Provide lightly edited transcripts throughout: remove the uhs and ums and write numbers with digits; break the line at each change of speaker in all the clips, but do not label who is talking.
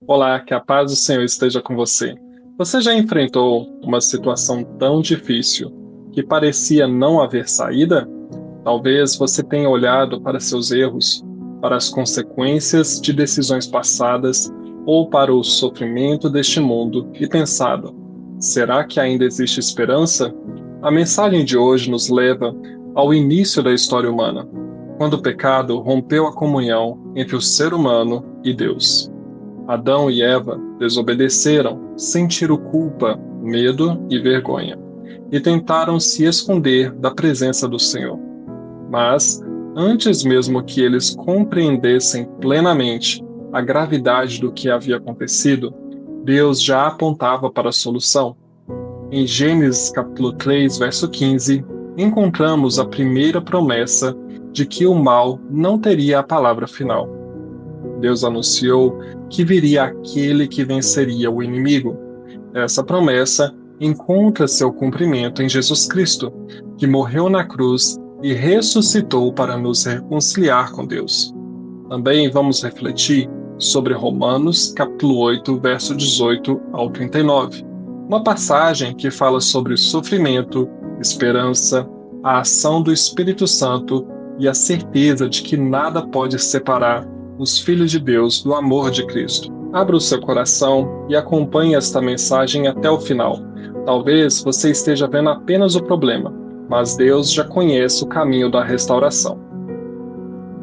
Olá, que a paz do Senhor esteja com você. Você já enfrentou uma situação tão difícil que parecia não haver saída? Talvez você tenha olhado para seus erros, para as consequências de decisões passadas ou para o sofrimento deste mundo e pensado: será que ainda existe esperança? A mensagem de hoje nos leva ao início da história humana, quando o pecado rompeu a comunhão entre o ser humano e Deus. Adão e Eva desobedeceram, sentiram culpa, medo e vergonha, e tentaram se esconder da presença do Senhor. Mas, antes mesmo que eles compreendessem plenamente a gravidade do que havia acontecido, Deus já apontava para a solução. Em Gênesis capítulo 3, verso 15, encontramos a primeira promessa de que o mal não teria a palavra final. Deus anunciou que viria aquele que venceria o inimigo. Essa promessa encontra seu cumprimento em Jesus Cristo, que morreu na cruz e ressuscitou para nos reconciliar com Deus. Também vamos refletir sobre Romanos, capítulo 8, verso 18 ao 39, uma passagem que fala sobre sofrimento, esperança, a ação do Espírito Santo e a certeza de que nada pode separar os filhos de Deus do amor de Cristo. Abra o seu coração e acompanhe esta mensagem até o final. Talvez você esteja vendo apenas o problema, mas Deus já conhece o caminho da restauração.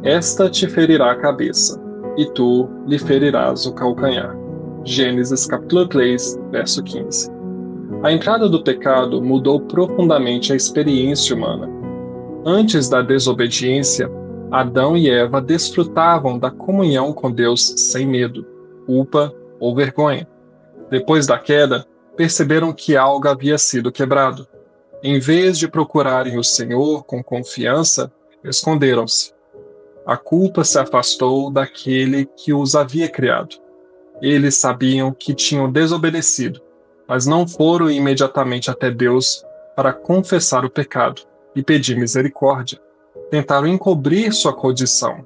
Esta te ferirá a cabeça, e tu lhe ferirás o calcanhar. Gênesis capítulo 3, verso 15. A entrada do pecado mudou profundamente a experiência humana. Antes da desobediência, Adão e Eva desfrutavam da comunhão com Deus sem medo, culpa ou vergonha. Depois da queda, perceberam que algo havia sido quebrado. Em vez de procurarem o Senhor com confiança, esconderam-se. A culpa se afastou daquele que os havia criado. Eles sabiam que tinham desobedecido, mas não foram imediatamente até Deus para confessar o pecado e pedir misericórdia. Tentaram encobrir sua condição,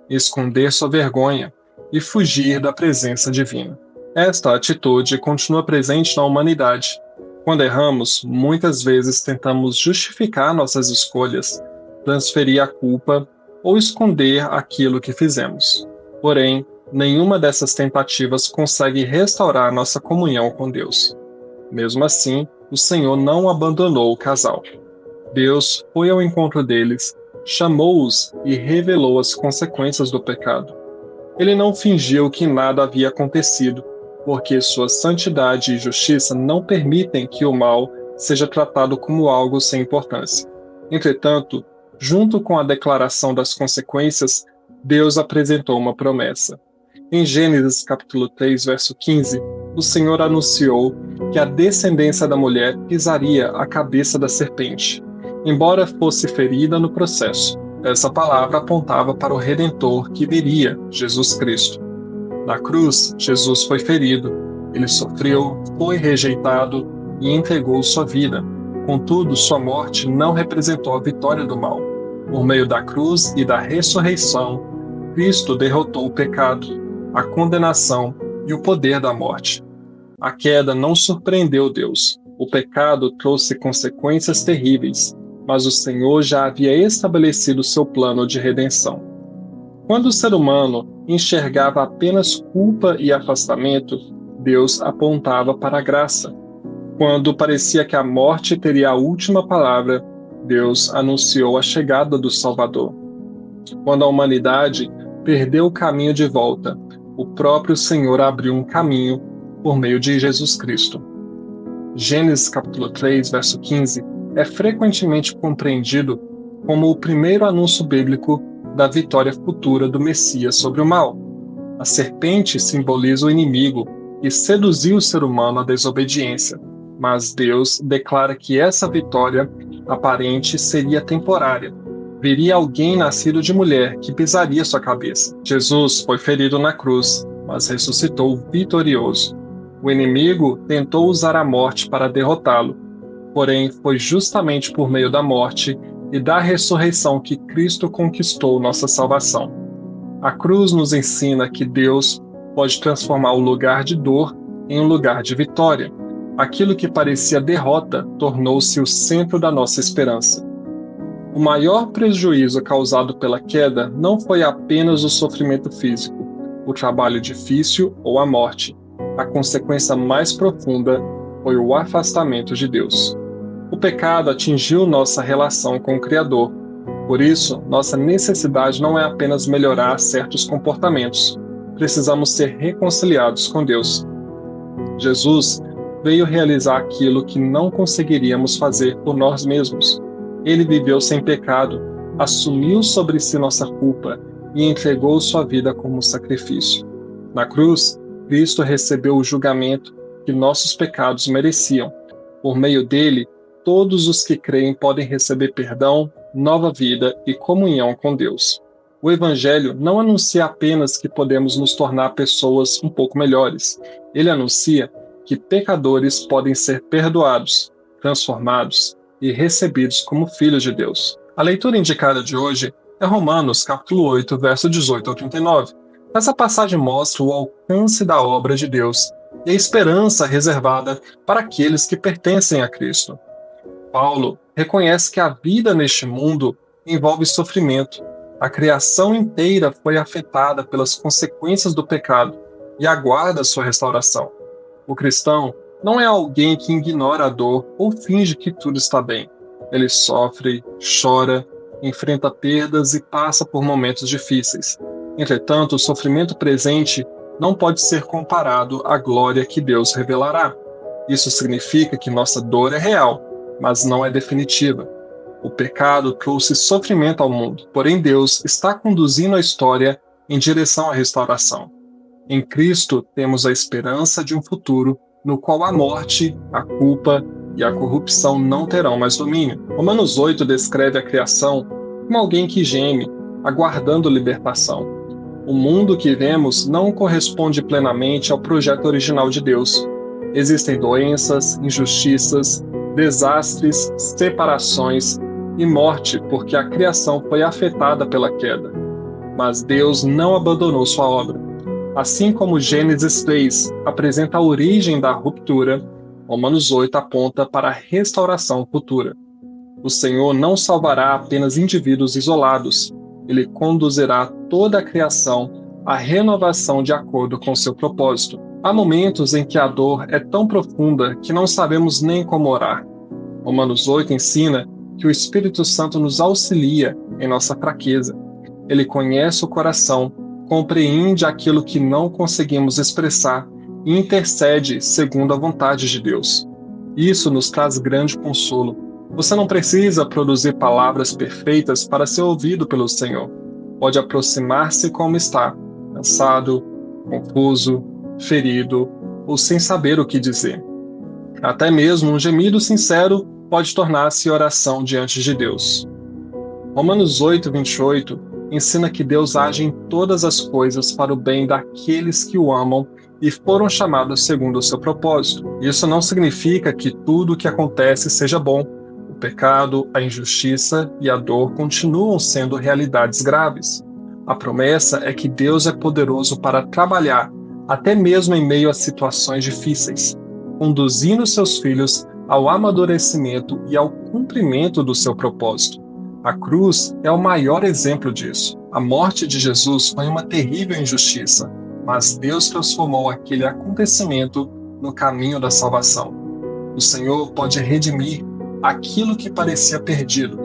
esconder sua vergonha e fugir da presença divina. Esta atitude continua presente na humanidade. Quando erramos, muitas vezes tentamos justificar nossas escolhas, transferir a culpa ou esconder aquilo que fizemos. Porém, nenhuma dessas tentativas consegue restaurar nossa comunhão com Deus. Mesmo assim, o Senhor não abandonou o casal. Deus foi ao encontro deles, chamou-os e revelou as consequências do pecado. Ele não fingiu que nada havia acontecido, porque sua santidade e justiça não permitem que o mal seja tratado como algo sem importância. Entretanto, junto com a declaração das consequências, Deus apresentou uma promessa. Em Gênesis capítulo 3, verso 15, o Senhor anunciou que a descendência da mulher pisaria a cabeça da serpente, embora fosse ferida no processo. Essa palavra apontava para o Redentor que viria, Jesus Cristo. Na cruz, Jesus foi ferido, ele sofreu, foi rejeitado e entregou sua vida. Contudo, sua morte não representou a vitória do mal. Por meio da cruz e da ressurreição, Cristo derrotou o pecado, a condenação e o poder da morte. A queda não surpreendeu Deus. O pecado trouxe consequências terríveis, mas o Senhor já havia estabelecido seu plano de redenção. Quando o ser humano enxergava apenas culpa e afastamento, Deus apontava para a graça. Quando parecia que a morte teria a última palavra, Deus anunciou a chegada do Salvador. Quando a humanidade perdeu o caminho de volta, o próprio Senhor abriu um caminho por meio de Jesus Cristo. Gênesis capítulo 3, verso 15, é frequentemente compreendido como o primeiro anúncio bíblico da vitória futura do Messias sobre o mal. A serpente simboliza o inimigo e seduziu o ser humano à desobediência, mas Deus declara que essa vitória aparente seria temporária. Viria alguém nascido de mulher que pisaria sua cabeça. Jesus foi ferido na cruz, mas ressuscitou vitorioso. O inimigo tentou usar a morte para derrotá-lo, porém foi justamente por meio da morte e da ressurreição que Cristo conquistou nossa salvação. A cruz nos ensina que Deus pode transformar o lugar de dor em um lugar de vitória. Aquilo que parecia derrota tornou-se o centro da nossa esperança. O maior prejuízo causado pela queda não foi apenas o sofrimento físico, o trabalho difícil ou a morte. A consequência mais profunda foi o afastamento de Deus. O pecado atingiu nossa relação com o Criador. Por isso, nossa necessidade não é apenas melhorar certos comportamentos. Precisamos ser reconciliados com Deus. Jesus veio realizar aquilo que não conseguiríamos fazer por nós mesmos. Ele viveu sem pecado, assumiu sobre si nossa culpa e entregou sua vida como sacrifício. Na cruz, Cristo recebeu o julgamento que nossos pecados mereciam. Por meio dele, todos os que creem podem receber perdão, nova vida e comunhão com Deus. O Evangelho não anuncia apenas que podemos nos tornar pessoas um pouco melhores. Ele anuncia que pecadores podem ser perdoados, transformados e recebidos como filhos de Deus. A leitura indicada de hoje é Romanos, capítulo 8, verso 18 ao 39. Essa passagem mostra o alcance da obra de Deus e a esperança reservada para aqueles que pertencem a Cristo. Paulo reconhece que a vida neste mundo envolve sofrimento. A criação inteira foi afetada pelas consequências do pecado e aguarda sua restauração. O cristão não é alguém que ignora a dor ou finge que tudo está bem. Ele sofre, chora, enfrenta perdas e passa por momentos difíceis. Entretanto, o sofrimento presente não pode ser comparado à glória que Deus revelará. Isso significa que nossa dor é real, mas não é definitiva. O pecado trouxe sofrimento ao mundo, porém Deus está conduzindo a história em direção à restauração. Em Cristo temos a esperança de um futuro no qual a morte, a culpa e a corrupção não terão mais domínio. Romanos 8 descreve a criação como alguém que geme, aguardando libertação. O mundo que vemos não corresponde plenamente ao projeto original de Deus. Existem doenças, injustiças, desastres, separações e morte porque a criação foi afetada pela queda. Mas Deus não abandonou sua obra. Assim como Gênesis 3 apresenta a origem da ruptura, Romanos 8 aponta para a restauração futura. O Senhor não salvará apenas indivíduos isolados, ele conduzirá toda a criação à renovação de acordo com seu propósito. Há momentos em que a dor é tão profunda que não sabemos nem como orar. Romanos 8 ensina que o Espírito Santo nos auxilia em nossa fraqueza. Ele conhece o coração, compreende aquilo que não conseguimos expressar e intercede segundo a vontade de Deus. Isso nos traz grande consolo. Você não precisa produzir palavras perfeitas para ser ouvido pelo Senhor. Pode aproximar-se como está, cansado, confuso, ferido ou sem saber o que dizer. Até mesmo um gemido sincero pode tornar-se oração diante de Deus. Romanos 8, 28 ensina que Deus age em todas as coisas para o bem daqueles que o amam e foram chamados segundo o seu propósito. Isso não significa que tudo o que acontece seja bom. O pecado, a injustiça e a dor continuam sendo realidades graves. A promessa é que Deus é poderoso para trabalhar, até mesmo em meio a situações difíceis, conduzindo seus filhos ao amadurecimento e ao cumprimento do seu propósito. A cruz é o maior exemplo disso. A morte de Jesus foi uma terrível injustiça, mas Deus transformou aquele acontecimento no caminho da salvação. O Senhor pode redimir aquilo que parecia perdido.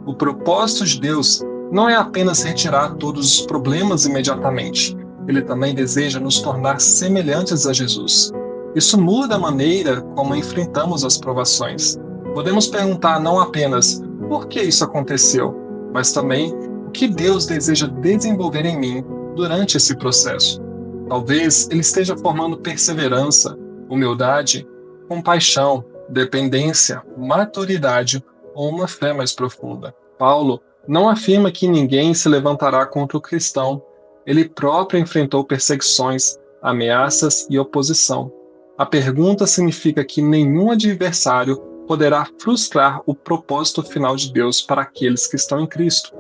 O propósito de Deus não é apenas retirar todos os problemas imediatamente. Ele também deseja nos tornar semelhantes a Jesus. Isso muda a maneira como enfrentamos as provações. Podemos perguntar não apenas por que isso aconteceu, mas também o que Deus deseja desenvolver em mim durante esse processo. Talvez Ele esteja formando perseverança, humildade, compaixão, dependência, maturidade ou uma fé mais profunda. Paulo não afirma que ninguém se levantará contra o cristão. Ele próprio enfrentou perseguições, ameaças e oposição. A pergunta significa que nenhum adversário poderá frustrar o propósito final de Deus para aqueles que estão em Cristo.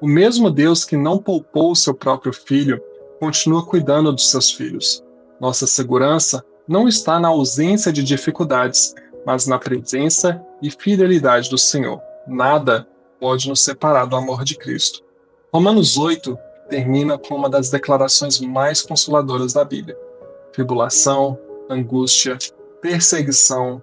O mesmo Deus que não poupou o seu próprio Filho continua cuidando dos seus filhos. Nossa segurança não está na ausência de dificuldades, mas na presença e fidelidade do Senhor. Nada pode nos separar do amor de Cristo. Romanos 8 termina com uma das declarações mais consoladoras da Bíblia. Tribulação, angústia, perseguição,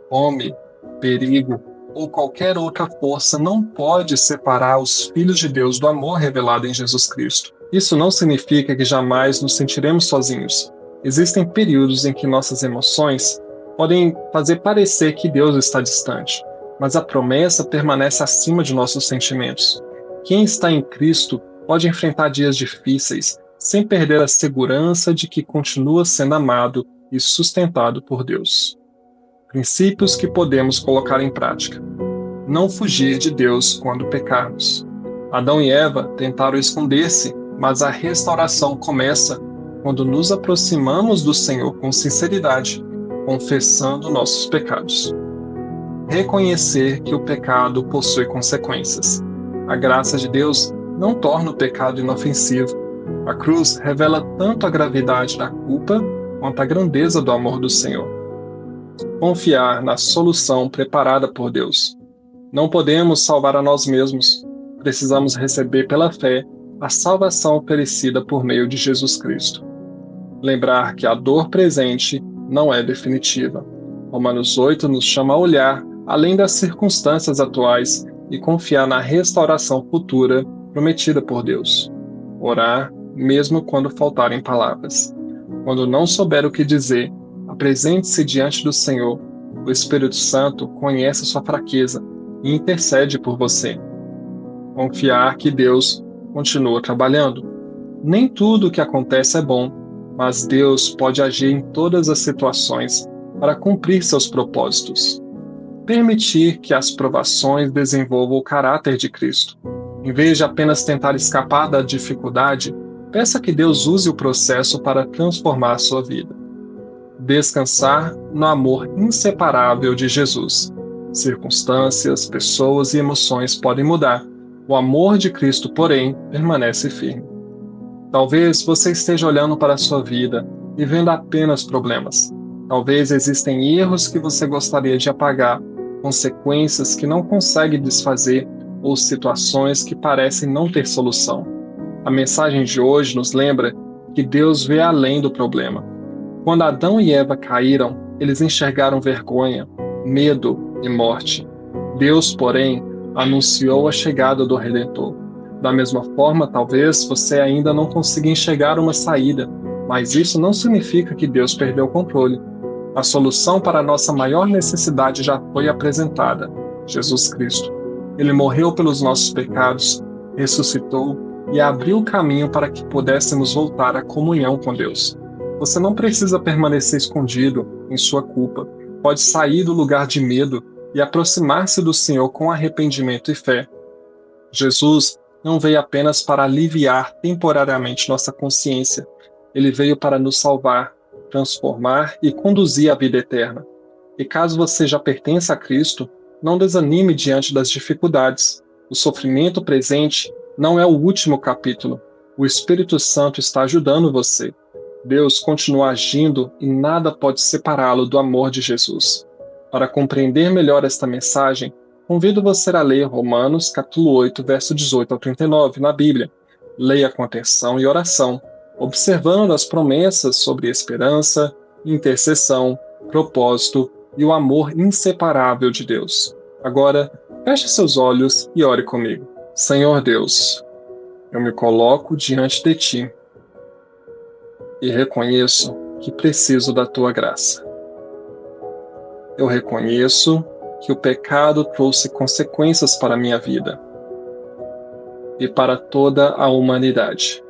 fome, perigo ou qualquer outra força não pode separar os filhos de Deus do amor revelado em Jesus Cristo. Isso não significa que jamais nos sentiremos sozinhos. Existem períodos em que nossas emoções podem fazer parecer que Deus está distante, mas a promessa permanece acima de nossos sentimentos. Quem está em Cristo pode enfrentar dias difíceis sem perder a segurança de que continua sendo amado e sustentado por Deus. Princípios que podemos colocar em prática. Não fugir de Deus quando pecarmos. Adão e Eva tentaram esconder-se, mas a restauração começa quando nos aproximamos do Senhor com sinceridade, confessando nossos pecados. Reconhecer que o pecado possui consequências. A graça de Deus não torna o pecado inofensivo. A cruz revela tanto a gravidade da culpa quanto a grandeza do amor do Senhor. Confiar na solução preparada por Deus. Não podemos salvar a nós mesmos. Precisamos receber pela fé a salvação oferecida por meio de Jesus Cristo. Lembrar que a dor presente não é definitiva. Romanos 8 nos chama a olhar além das circunstâncias atuais e confiar na restauração futura prometida por Deus. Orar, mesmo quando faltarem palavras. Quando não souber o que dizer, apresente-se diante do Senhor. O Espírito Santo conhece sua fraqueza e intercede por você. Confiar que Deus continua trabalhando. Nem tudo o que acontece é bom, mas Deus pode agir em todas as situações para cumprir seus propósitos. Permitir que as provações desenvolvam o caráter de Cristo. Em vez de apenas tentar escapar da dificuldade, peça que Deus use o processo para transformar a sua vida. Descansar no amor inseparável de Jesus. Circunstâncias, pessoas e emoções podem mudar. O amor de Cristo, porém, permanece firme. Talvez você esteja olhando para a sua vida e vendo apenas problemas. Talvez existem erros que você gostaria de apagar, consequências que não consegue desfazer ou situações que parecem não ter solução. A mensagem de hoje nos lembra que Deus vê além do problema. Quando Adão e Eva caíram, eles enxergaram vergonha, medo e morte. Deus, porém, anunciou a chegada do Redentor. Da mesma forma, talvez você ainda não consiga enxergar uma saída, mas isso não significa que Deus perdeu o controle. A solução para a nossa maior necessidade já foi apresentada: Jesus Cristo. Ele morreu pelos nossos pecados, ressuscitou e abriu o caminho para que pudéssemos voltar à comunhão com Deus. Você não precisa permanecer escondido em sua culpa. Pode sair do lugar de medo e aproximar-se do Senhor com arrependimento e fé. Jesus não veio apenas para aliviar temporariamente nossa consciência. Ele veio para nos salvar, transformar e conduzir à vida eterna. E caso você já pertença a Cristo, não desanime diante das dificuldades. O sofrimento presente não é o último capítulo. O Espírito Santo está ajudando você. Deus continua agindo e nada pode separá-lo do amor de Jesus. Para compreender melhor esta mensagem, convido você a ler Romanos capítulo 8, verso 18 ao 39 na Bíblia. Leia com atenção e oração, observando as promessas sobre esperança, intercessão, propósito e o amor inseparável de Deus. Agora, feche seus olhos e ore comigo. Senhor Deus, eu me coloco diante de Ti e reconheço que preciso da Tua graça. Eu reconheço que o pecado trouxe consequências para a minha vida e para toda a humanidade.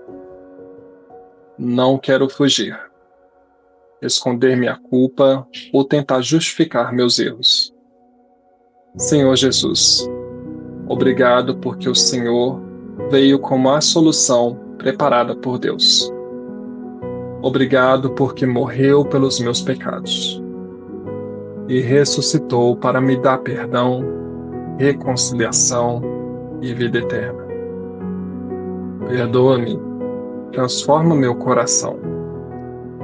Não quero fugir, esconder minha culpa ou tentar justificar meus erros. Senhor Jesus, obrigado porque o Senhor veio como a solução preparada por Deus. Obrigado porque morreu pelos meus pecados e ressuscitou para me dar perdão, reconciliação e vida eterna. Perdoa-me transforma meu coração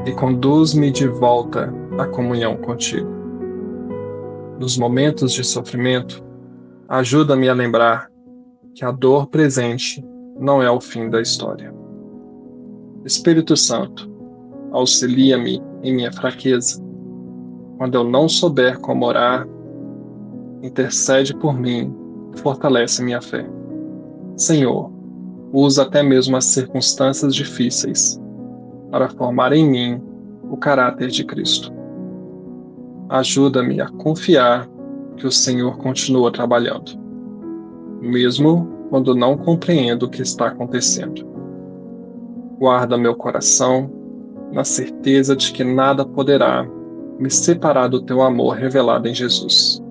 e conduz-me de volta à comunhão contigo. Nos momentos de sofrimento, ajuda-me a lembrar que a dor presente não é o fim da história. Espírito Santo, auxilia-me em minha fraqueza. Quando eu não souber como orar, intercede por mim e fortalece minha fé. Senhor, usa até mesmo as circunstâncias difíceis para formar em mim o caráter de Cristo. Ajuda-me a confiar que o Senhor continua trabalhando, mesmo quando não compreendo o que está acontecendo. Guarda meu coração na certeza de que nada poderá me separar do teu amor revelado em Jesus.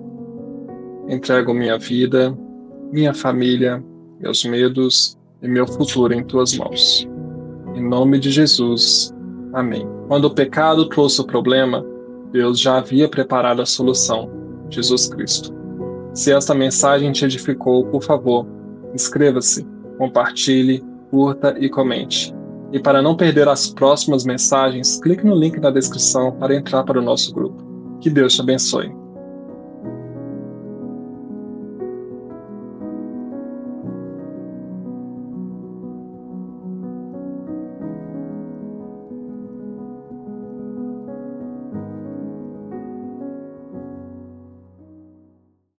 Entrego minha vida, minha família, meus medos e meu futuro em tuas mãos. Em nome de Jesus. Amém. Quando o pecado trouxe o problema, Deus já havia preparado a solução, Jesus Cristo. Se esta mensagem te edificou, por favor, inscreva-se, compartilhe, curta e comente. E para não perder as próximas mensagens, clique no link na descrição para entrar para o nosso grupo. Que Deus te abençoe.